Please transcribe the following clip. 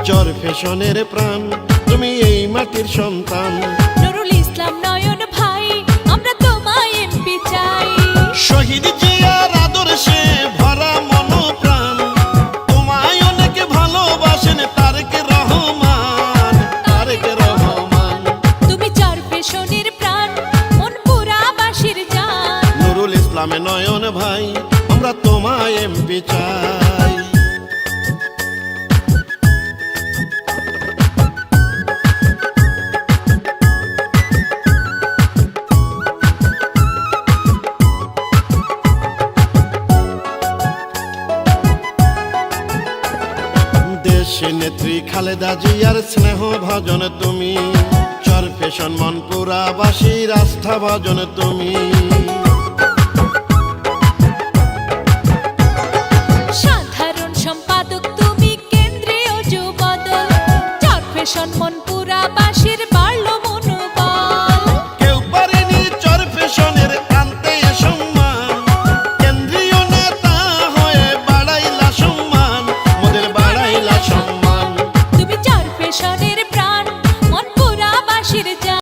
চর ফ্যাশনের প্রাণ, তুমি এই মাটির সন্তান। নুরুল ইসলাম নয়ন ভাই, আমরা তোমায় এমপি চাই। শহীদ জিয়ার আদর্শে ভরা মনোপ্রাণ, তোমায় অনেক ভালোবাসেন তারেক রহমান, তারেক রহমান। তুমি চর ফ্যাশনের প্রাণ, মনপুরাবাসীর জান। নুরুল ইসলাম নয়ন ভাই, আমরা তোমায় এমপি চাই। দেশে নেত্রী খালেদা জিয়ার স্নেহ ভজন তুমি, চর ফ্যাশন মনপুরাবাসীর আস্থা ভজন তুমি। সাধারণ সম্পাদক তুমি, কেন্দ্রীয় যুবদল, চর ফ্যাশন মন